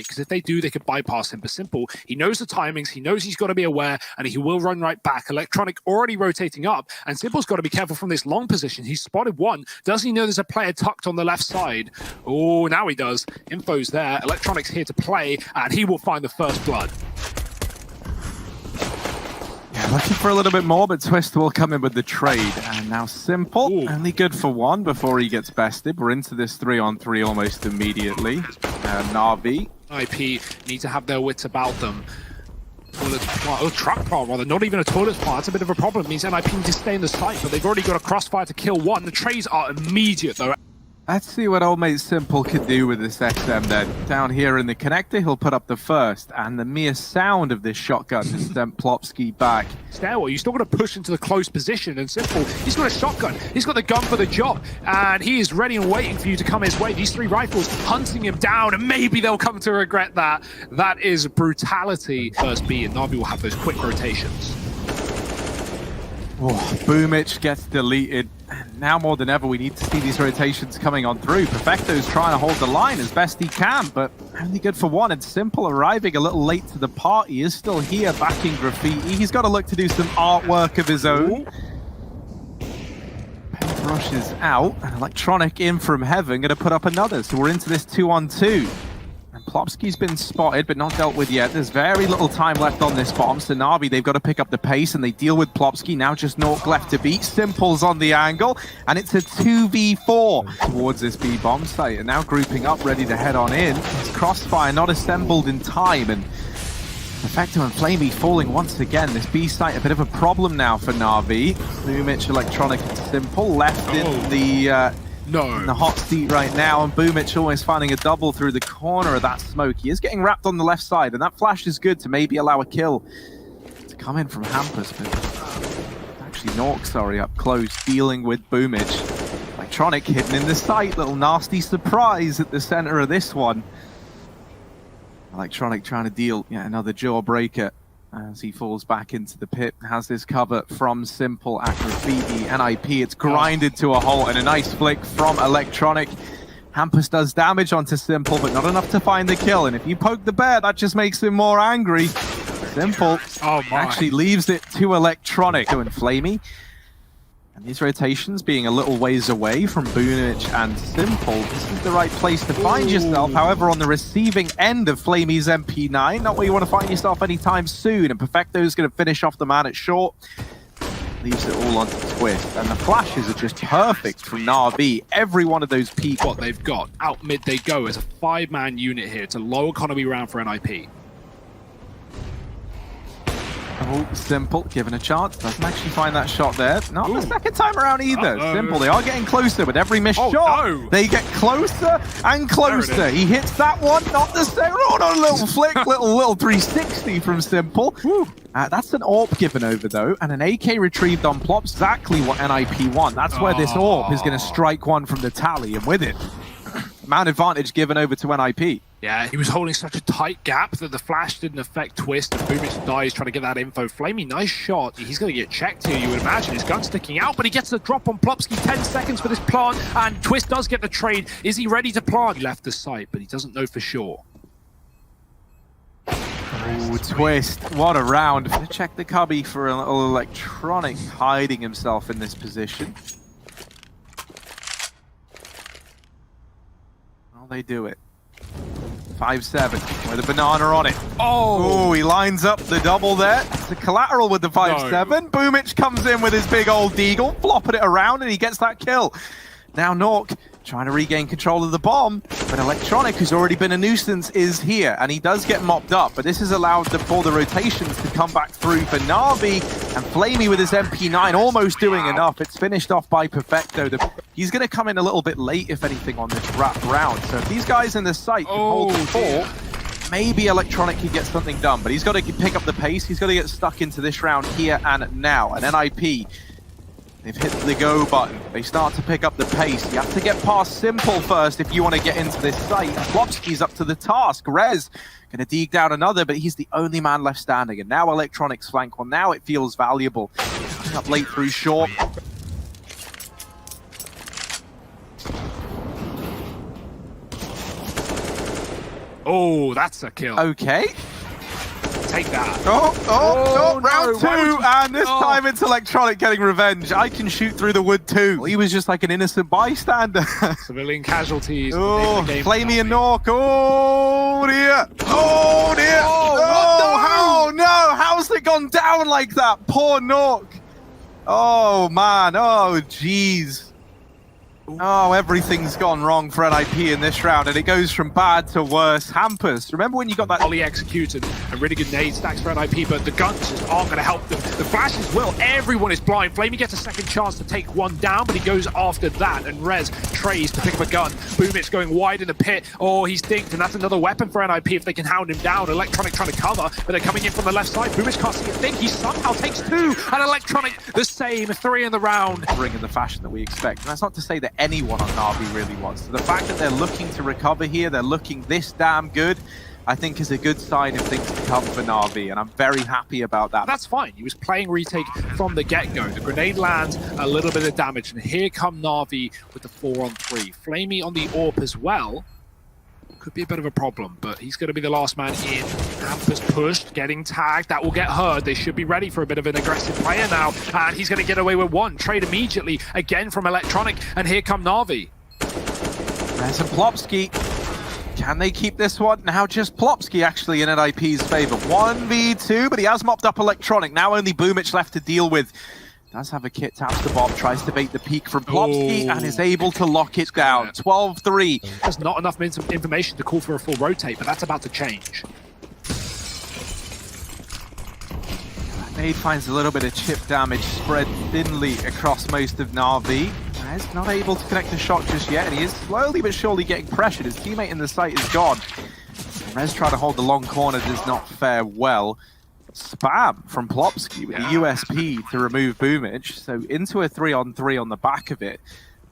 because if they do, they could bypass him. But Simple, he knows the timings, he knows he's got to be aware, and he will run right back. Electronic already rotating up, and Simple's got to be careful from this long position. He's spotted one. Does he know there's a player tucked on the left side? Oh, now he does. Info's there. Electronic's here to play, and he will find the first blood. Yeah, looking for a little bit more, but Twist will come in with the trade. And now Simple, only good for one before he gets bested. We're into this 3-on-3 almost immediately. NAVI. NiP need to have their wits about them. Truck plant rather, not even a toilet plant. That's a bit of a problem. It means NiP need to stay in the site, but they've already got a crossfire to kill one. The trades are immediate though. Let's see what old mate Simple can do with this XM then. Down here in the connector, he'll put up the first, and the mere sound of this shotgun has sent Plopsky back. Stairwell, you're still going to push into the close position, and Simple, he's got a shotgun, he's got the gun for the job, and he is ready and waiting for you to come his way. These three rifles hunting him down, and maybe they'll come to regret that. That is brutality. First B, and NAVI will have those quick rotations. Oh, Boomich gets deleted. And now more than ever, we need to see these rotations coming on through. Perfecto's trying to hold the line as best he can, but only good for one. And Simple arriving a little late to the party is still here backing Graffiti. He's got to look to do some artwork of his own. Paintbrush is out, and Electronic in from heaven, going to put up another. So we're into this 2-on-2. And Plopsky's been spotted, but not dealt with yet. There's very little time left on this bomb. So NAVI, they've got to pick up the pace, and they deal with Plopsky. Now just Nork left to beat. Simple's on the angle, and it's a 2v4 towards this B bomb site. And now grouping up, ready to head on in. It's Crossfire not assembled in time, and Perfecto and Flamey falling once again. This B site a bit of a problem now for NAVI. Boomich, Electronic, and Simple left in the... in the hot seat right now, and Boomich always finding a double through the corner of that smoke. He is getting wrapped on the left side, and that flash is good to maybe allow a kill to come in from Hampus, but actually Nork, sorry, up close, dealing with Boomich. Electronic hidden in the sight, little nasty surprise at the center of this one. Electronic trying to deal yet another jawbreaker as he falls back into the pit. Has this cover from Simple at Graffiti. NiP, it's grinded to a halt, and a nice flick from Electronic. Hampus does damage onto Simple, but not enough to find the kill. And if you poke the bear, that just makes him more angry. Simple actually leaves it to Electronic. And Flamey. And these rotations being a little ways away from Boomich and Simple. This is the right place to find yourself. However, on the receiving end of Flamey's MP9, not where you want to find yourself anytime soon. And Perfecto's going to finish off the man at short. Leaves it all on Twist. And the flashes are just perfect from NAVI. Every one of those people. What they've got, out mid they go as a 5-man unit here. It's a low economy round for NiP. Oh, Simple, given a chance, doesn't actually find that shot there. Not the second time around either. Simple, they are getting closer with every missed shot. They get closer and closer. He hits that one, not the second. Oh, no, little flick, little 360 from Simple. That's an AWP given over though, and an AK retrieved on Plops. Exactly what NiP want. That's where this AWP is going to strike one from the tally, and with it, man advantage given over to NiP. Yeah, he was holding such a tight gap that the flash didn't affect Twist, and Boomich dies trying to get that info. Flamey, nice shot. He's going to get checked here, you would imagine. His gun's sticking out, but he gets the drop on Plopsky. 10 seconds for this plant, and Twist does get the trade. Is he ready to plant? He left the site, but he doesn't know for sure. Oh, Twist, what a round. Gonna check the cubby for a little Electronic hiding himself in this position. Well, they do it. 5-7 with a banana on it. Oh, he lines up the double there. It's a collateral with the 5-7. Boomich comes in with his big old deagle, flopping it around, and he gets that kill. Now Nork trying to regain control of the bomb, but Electronic, who's already been a nuisance, is here, and he does get mopped up, but this has allowed for the rotations to come back through for NAVI, and Flamey with his MP9 almost doing enough. It's finished off by Perfecto. He's going to come in a little bit late, if anything, on this wrap round. So if these guys in the site can hold the fort, maybe Electronic can get something done, but he's got to pick up the pace. He's got to get stuck into this round here and now. And NiP, they've hit the go button. They start to pick up the pace. You have to get past Simple first if you want to get into this site. Plopsky's up to the task. Rez going to dig down another, but he's the only man left standing. And now Electronic's flank. Well, now it feels valuable. Coming up late through short. Oh, that's a kill. Okay. Take that. Oh, round no, two, and this time it's Electronic getting revenge. I can shoot through the wood too. He was just like an innocent bystander. Civilian casualties. Oh, Flamey and Nork. Oh dear. Oh dear. Oh, no. How's it gone down like that? Poor Nork. Oh man. Oh jeez. Oh, everything's gone wrong for NiP in this round, and it goes from bad to worse. Hampus, remember when you got that Ollie executed a really good nade stacks for NiP, but the guns just aren't going to help them. The flashes will. Everyone is blind. Flamey gets a second chance to take one down, but he goes after that, and Rez trays to pick up a gun. Boomich going wide in the pit. Oh, he's dinked, and that's another weapon for NiP if they can hound him down. Electronic trying to cover, but they're coming in from the left side. Boomich can't see a thing. He somehow takes two, and Electronic the same. 3 in the round. Ring in the fashion that we expect. And that's not to say that anyone on NAVI really wants. So the fact that they're looking to recover here, they're looking this damn good, I think is a good sign of things to come for NAVI, and I'm very happy about that. That's fine. He was playing retake from the get-go. The grenade lands, a little bit of damage, and here come NAVI with the 4-on-3. Flamey on the AWP as well. Could be a bit of a problem, but he's going to be the last man in. Hampus pushed, getting tagged. That will get heard. They should be ready for a bit of an aggressive player now, and he's going to get away with one. Trade immediately, again from Electronic, and here come NAVI. There's a Plopsky. Can they keep this one? Now just Plopsky actually in NiP's favor. 1v2, but he has mopped up Electronic. Now only Boomich left to deal with. Does have a kit, taps the bomb, tries to bait the peek from Plopsky, and is able to lock it down. 12-3. There's not enough information to call for a full rotate, but that's about to change. Nade finds a little bit of chip damage spread thinly across most of NAVI. He's not able to connect the shot just yet, and he is slowly but surely getting pressured. His teammate in the site is gone. Rez trying to hold the long corner does not fare well. Spam from Plopsky with the USP to remove Boomich, so into a 3-on-3 on the back of it.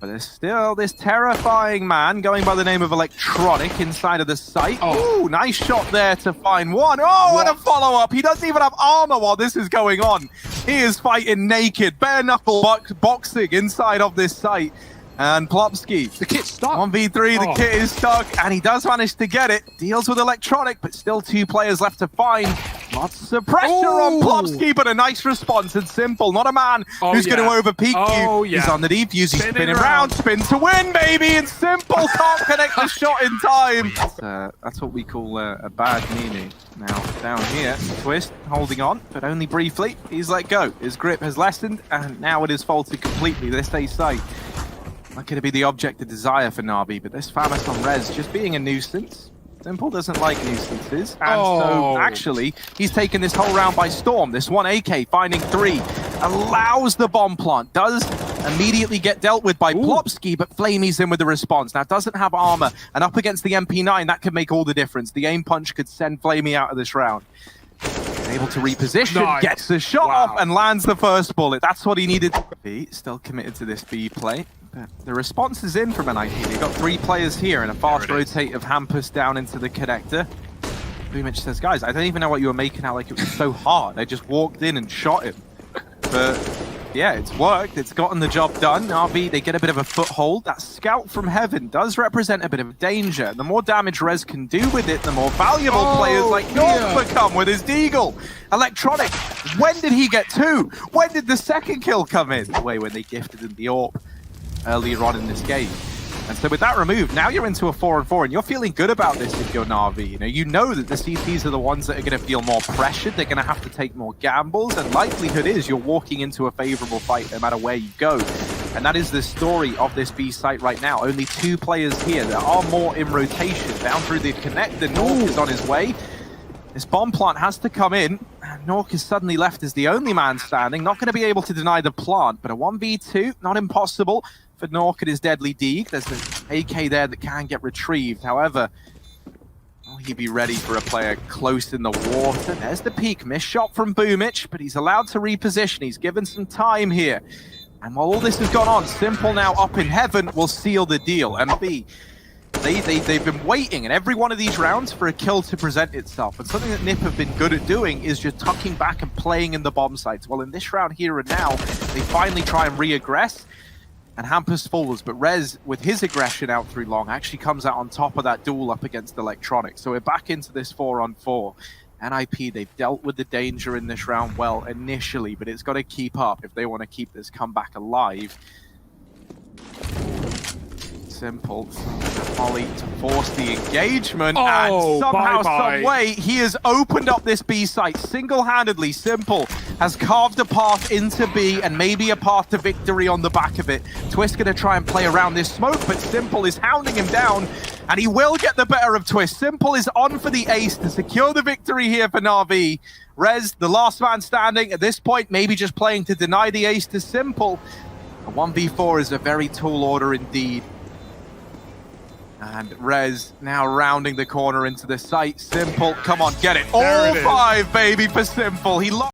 But there's still this terrifying man going by the name of Electronic inside of the site. Ooh, nice shot there to find one. Oh, and a follow-up. He doesn't even have armor while this is going on. He is fighting naked, bare-knuckle boxing inside of this site. And Plopsky, the kit's stuck. 1v3, the kit is stuck, and he does manage to get it. Deals with Electronic, but still 2 players left to find. Lots of pressure on Plopsky, but a nice response and simple. Not a man who's going to overpeak you. He's on the deep, using spinning round, spin to win, baby, and simple can't connect the shot in time. That's what we call a bad meaning. Now, down here, Twist holding on, but only briefly. He's let go. His grip has lessened, and now it is faulted completely. This stays sight. Not going to be the object of desire for NAVI, but this Famas on Rez just being a nuisance. Simple doesn't like nuisances, and so actually he's taken this whole round by storm. This one AK finding 3 allows the bomb plant, does immediately get dealt with by Plopsky, but Flamey's in with the response. Now doesn't have armor, and up against the MP9 that could make all the difference. The aim punch could send Flamey out of this round. Able to reposition, gets the shot off, and lands the first bullet. That's what he needed to be. Still committed to this B play. The response is in from NiP. They've got 3 players here and a fast rotate of Hampus down into the connector. Boomich says, guys, I don't even know what you were making out like it was so hard. I just walked in and shot him. But yeah, it's worked. It's gotten the job done. NAVI, they get a bit of a foothold. That scout from heaven does represent a bit of danger. The more damage Rez can do with it, the more valuable players like North become with his Deagle. Electronic, when did he get 2? When did the second kill come in? The way when they gifted him the AWP earlier on in this game. And so with that removed, now you're into a 4-on-4, and you're feeling good about this if you're NAVI. You know that the CTs are the ones that are going to feel more pressured. They're going to have to take more gambles, and likelihood is you're walking into a favorable fight no matter where you go. And that is the story of this B site right now. Only 2 players here. There are more in rotation. Down through the connector, Nork is on his way. This bomb plant has to come in. Nork is suddenly left as the only man standing. Not going to be able to deny the plant, but a 1v2, not impossible for Nork at his deadly Deeg. There's an AK there that can get retrieved. However, will he be ready for a player close in the water? There's the peek. Missed shot from Boomich, but he's allowed to reposition. He's given some time here. And while all this has gone on, Simple now up in heaven will seal the deal. And B, they've been waiting in every one of these rounds for a kill to present itself. And something that NiP have been good at doing is just tucking back and playing in the bomb sites. Well, in this round here and now, they finally try and re-aggress. and Hampus falls, but Rez, with his aggression out through long, actually comes out on top of that duel up against Electronic. So we're back into this 4-on-4. NiP, they've dealt with the danger in this round well initially, but it's got to keep up if they want to keep this comeback alive. Simple. Molly to force the engagement, and somehow, some way, he has opened up this B site single-handedly. Simple has carved a path into B and maybe a path to victory on the back of it. Twist gonna try and play around this smoke, but Simple is hounding him down, and he will get the better of Twist. Simple is on for the ace to secure the victory here for NAVI. Rez, the last man standing at this point, maybe just playing to deny the ace to Simple. A 1v4 is a very tall order indeed. And Rez now rounding the corner into the site. Simple, come on, get it. All 5, baby, for Simple. He lost.